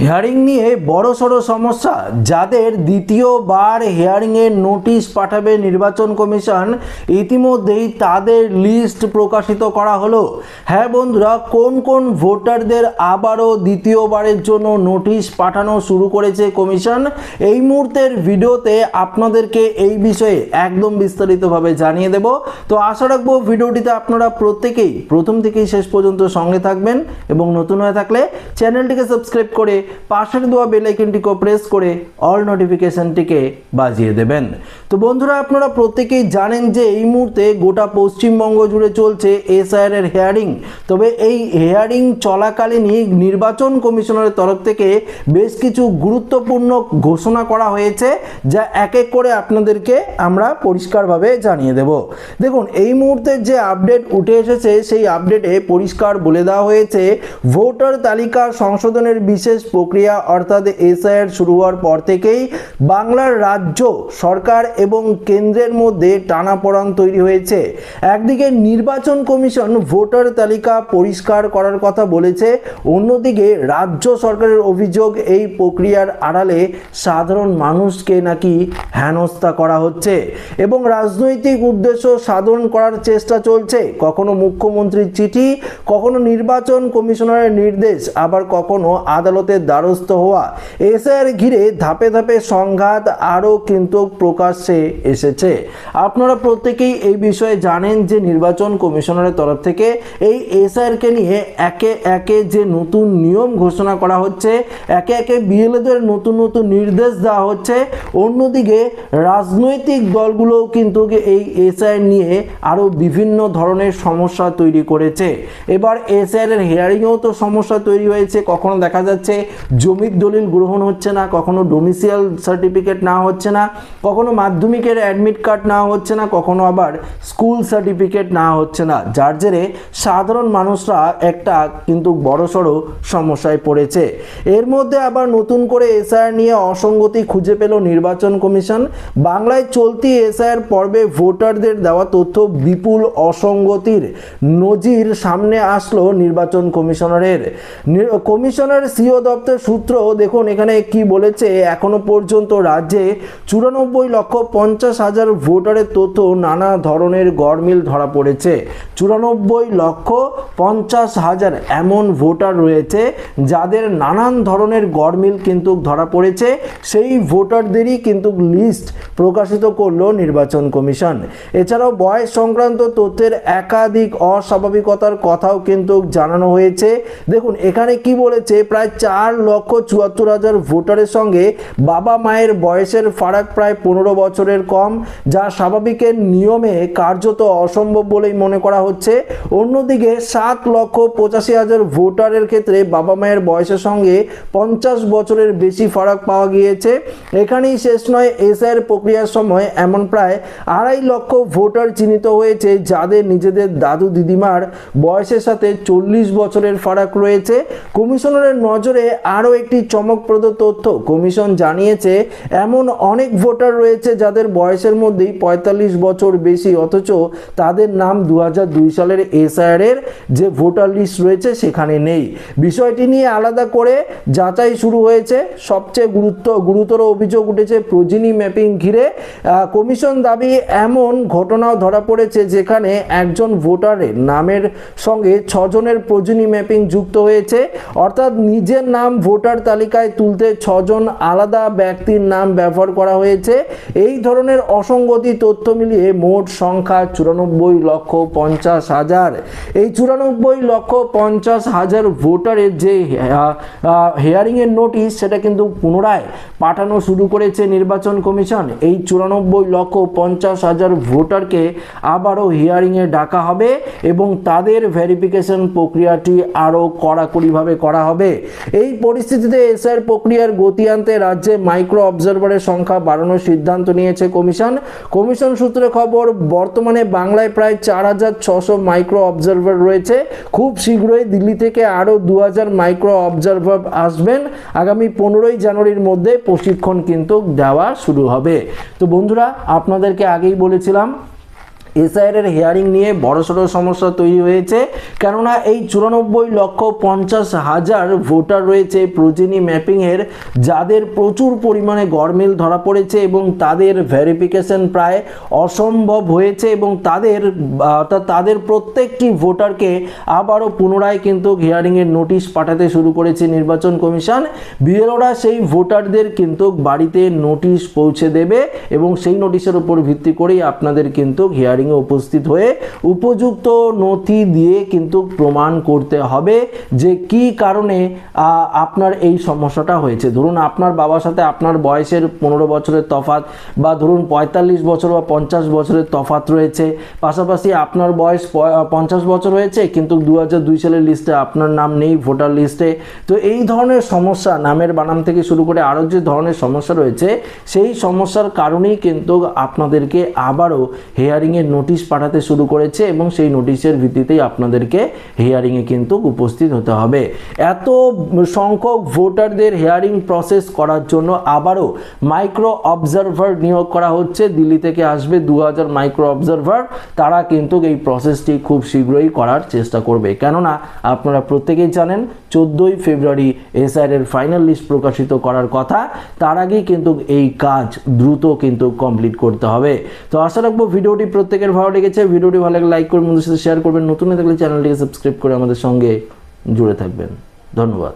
Hearing নিয়ে বড়সড় সমস্যা। যাদের দ্বিতীয়বার হিয়ারিংয়ের নোটিশ পাঠাবে নির্বাচন কমিশন, ইতিমধ্যেই তাদের লিস্ট প্রকাশিত করা হলো। হ্যাঁ বন্ধুরা, কোন কোন ভোটারদের আবারও দ্বিতীয়বারের জন্য নোটিশ পাঠানো শুরু করেছে কমিশন, এই মুহূর্তের ভিডিওতে আপনাদেরকে এই বিষয়ে একদম বিস্তারিতভাবে জানিয়ে দেব। তো আশা রাখবো ভিডিওটিতে আপনারা প্রত্যেকেই প্রথম থেকেই শেষ পর্যন্ত সঙ্গে থাকবেন এবং নতুন হয়ে থাকলে চ্যানেলটিকে সাবস্ক্রাইব করে পাশের দেওয়া বেল আইকনটিকে প্রেস করে অল নোটিফিকেশনটিকে বাজিয়ে দেবেন। তো বন্ধুরা, আপনারা প্রত্যেকেই জানেন যে এই মুহূর্তে গোটা পশ্চিমবঙ্গ জুড়ে চলছে এসআইআর এর হিয়ারিং। তবে এই হিয়ারিং চলাকালীনই নির্বাচন কমিশনের তরফ থেকে বেশ কিছু গুরুত্বপূর্ণ ঘোষণা করা হয়েছে, যা এক এক করে আপনাদেরকে আমরা পরিষ্কারভাবে জানিয়ে দেব। দেখুন, এই মুহূর্তে যে আপডেট উঠে এসেছে সেই আপডেটে পরিষ্কার বলে দেওয়া হয়েছে, ভোটার তালিকা সংশোধনের বিশেষ প্রক্রিয়া অর্থাৎ এসআইআর শুরু হওয়ার পর থেকেই বাংলার রাজ্য সরকার এবং কেন্দ্রের মধ্যে টানাপোড়েন তৈরি হয়েছে। একদিকে নির্বাচন কমিশন ভোটার তালিকা পরিষ্কার করার কথা বলেছে, অন্যদিকে রাজ্য সরকারের অভিযোগ এই প্রক্রিয়ার আড়ালে সাধারণ মানুষকে নাকি হেনস্থা করা হচ্ছে এবং রাজনৈতিক উদ্দেশ্য সাধন করার চেষ্টা চলছে। কখনো মুখ্যমন্ত্রীর চিঠি, কখনো নির্বাচন কমিশনারের নির্দেশ, আবার কখনো আদালতের দ্বারস্থ হওয়া। এসআইআর ঘিরে ধাপে ধাপে সংঘাত আরও কিন্তু প্রকাশ্যে এসেছে। আপনারা প্রত্যেকেই এই বিষয়ে জানেন যে নির্বাচন কমিশনারের তরফ থেকে এই এসআইআরকে নিয়ে একে একে যে নতুন নিয়ম ঘোষণা করা হচ্ছে, একে একে বিএলওদের নতুন নতুন নির্দেশ দেওয়া হচ্ছে। অন্যদিকে রাজনৈতিক দলগুলোও কিন্তু এই এসআইআর নিয়ে আরও বিভিন্ন ধরনের সমস্যা তৈরি করেছে। এবার এসআইআর এর হিয়ারিংয়েও তো সমস্যা তৈরি হয়েছে। কখনো দেখা যাচ্ছে জমির দলিল গ্রহণ হচ্ছে না, কখনো ডোমিসাইল সার্টিফিকেট না হচ্ছে না, কখনো মাধ্যমিকের অ্যাডমিট কার্ড না হচ্ছে না, কখনো আবার স্কুল সার্টিফিকেট না হচ্ছে না, যার জেরে সাধারণ মানুষরা একটা কিন্তু বড়সড় সমস্যায় পড়েছে। এর মধ্যে আবার নতুন করে এসআইআর নিয়ে অসঙ্গতি খুঁজে পেল নির্বাচন কমিশন। বাংলায় চলতি এসআইআর পর্বে ভোটারদের দেওয়া তথ্য বিপুল অসঙ্গতির নজির সামনে আসলো নির্বাচন কমিশনারের। কমিশনার সিও দপ্তর সূত্র দেখুন এখানে কি বলেছে, এখনো পর্যন্ত রাজ্যে 94,50,000 ভোটারের তথ্য নানা ধরনের গরমিল ধরা পড়েছে। 94,50,000 এমন ভোটার রয়েছে যাদের নানান ধরনের গরমিল কিন্তু ধরা পড়েছে। সেই ভোটারদেরই কিন্তু লিস্ট প্রকাশিত করলো নির্বাচন কমিশন। এছাড়াও বয়স সংক্রান্ত তথ্যের একাধিক অস্বাভাবিকতার কথাও কিন্তু জানানো হয়েছে। দেখুন এখানে কি বলেছে, প্রায় 4,74,000 ভোটারের সঙ্গে বাবা মায়ের বয়সের ফারাক প্রায় 15 বছরের কম, যা স্বাভাবিকের নিয়মে কার্যত অসম্ভব বলেই মনে করা হচ্ছে। অন্যদিকে 7,85,000 ভোটারের ক্ষেত্রে বাবা মায়ের বয়সের সঙ্গে 50 বছরের বেশি ফারাক পাওয়া গিয়েছে। এখানেই শেষ নয়, এসআইআর প্রক্রিয়ার সময় এমন প্রায় 2.5 লক্ষ ভোটার চিহ্নিত হয়েছে যাদের নিজেদের দাদু দিদিমার বয়সের সাথে 40 বছরের ফারাক রয়েছে। কমিশনারের নজরে আরও একটি চমকপ্রদ তথ্য, কমিশন জানিয়েছে এমন অনেক ভোটার রয়েছে যাদের বয়সের মধ্যেই 45 বছর বেশি, অথচ তাদের নাম 2002 সালের এসআইআর এর যে ভোটার লিস্ট রয়েছে সেখানে নেই। বিষয়টি নিয়ে আলাদা করে যাচাই শুরু হয়েছে। সবচেয়ে গুরুতর অভিযোগ উঠেছে প্রোজিনি ম্যাপিং ঘিরে। কমিশন দাবি এমন ঘটনাও ধরা পড়েছে যেখানে একজন ভোটারের নামের সঙ্গে 6 জনের প্রোজিনি ম্যাপিং যুক্ত হয়েছে, অর্থাৎ নিজের নাম ভোটার তালিকায় তুলতে 6 জন আলাদা ব্যক্তির নাম ব্যবহার করা হয়েছে। এই ধরনের অসঙ্গতি তথ্য মিলিয়ে মোট সংখ্যা 94,50,000। এই 94,50,000 ভোটারের যে হিয়ারিংয়ের নোটিশ সেটা কিন্তু পুনরায় পাঠানো শুরু করেছে নির্বাচন কমিশন। এই 94,50,000 ভোটারকে আবারও হিয়ারিংয়ে ডাকা হবে এবং তাদের ভেরিফিকেশন প্রক্রিয়াটি আরও কড়াকড়িভাবে করা হবে। এই পরিস্থিতিতে এসআইআর প্রক্রিয়ার গতি আনতে রাজ্যে মাইক্রো অবজারভারের সংখ্যা বাড়ানোর সিদ্ধান্ত নিয়েছে কমিশন। কমিশন সূত্রে খবর, বর্তমানে বাংলায় প্রায় 4,600 মাইক্রো অবজারভার রয়েছে। খুব শীঘ্রই দিল্লি থেকে আরও 2,000 মাইক্রো অবজারভার আসবেন। আগামী 15ই জানুয়ারির মধ্যে প্রশিক্ষণ কিন্তু দেওয়া শুরু হবে। তো বন্ধুরা, আপনাদেরকে আগেই বলেছিলাম এসআইআর এর হিয়ারিং নিয়ে বড়সড় সমস্যা তৈরি হয়েছে, কেননা এই 94,50,000 ভোটার রয়েছে প্রোজেনি ম্যাপিংয়ের, যাদের প্রচুর পরিমাণে গরমিল ধরা পড়েছে এবং তাদের ভেরিফিকেশন প্রায় অসম্ভব হয়েছে এবং তাদের প্রত্যেকটি ভোটারকে আবারও পুনরায় কিন্তু হিয়ারিংয়ের নোটিশ পাঠাতে শুরু করেছে নির্বাচন কমিশন। বিএলওরা সেই ভোটারদের কিন্তু বাড়িতে নোটিশ পৌঁছে দেবে এবং সেই নোটিশের উপর ভিত্তি করেই আপনাদের কিন্তু হিয়ারিং উপস্থিত হয়ে উপযুক্ত নথি দিয়ে কিন্তু প্রমাণ করতে হবে যে কি কারণে আপনার এই সমস্যাটা হয়েছে। ধরুন আপনার বাবার সাথে আপনার বয়সের 15 বছরের তফাৎ, বা ধরুন 45 বছর বা 50 বছরের তফাৎ রয়েছে, পাশাপাশি আপনার বয়স 50 বছর হয়েছে কিন্তু 2002 সালের লিস্টে আপনার নাম নেই ভোটার লিস্টে। তো এই ধরনের সমস্যা, নামের বানান থেকে শুরু করে আরও যে ধরনের সমস্যা রয়েছে, সেই সমস্যার কারণেই কিন্তু আপনাদেরকে আবারও হিয়ারিংয়ের নোটিশ পাঠাতে শুরু করেছে এবং সেই নোটিশের ভিত্তিতেই আপনাদেরকে হিয়ারিংয়ে কিন্তু উপস্থিত হতে হবে। এত সংখ্যক ভোটারদের হিয়ারিং প্রসেস করার জন্য আবারও মাইক্রো অবজারভার নিয়োগ করা হচ্ছে। দিল্লি থেকে আসবে 2000 মাইক্রো অবজারভার, তারা কিন্তু এই প্রসেসটি খুব শীঘ্রই করার চেষ্টা করবে। কেননা আপনারা প্রত্যেকেই জানেন 14ই ফেব্রুয়ারি এসআইআর এর ফাইনাল লিস্ট প্রকাশিত করার কথা, তার আগেই কিন্তু এই কাজ দ্রুত কিন্তু কমপ্লিট করতে হবে। তো আশা রাখবো ভিডিওটি প্রত্যেকের ভালো লেগেছে। ভিডিওটি ভালো লাগলে লাইক করবেন, বন্ধুদের সাথে শেয়ার করবেন, নতুন হয়ে থাকলে চ্যানেলটিকে সাবস্ক্রাইব করে আমাদের সঙ্গে জুড়ে থাকবেন। ধন্যবাদ।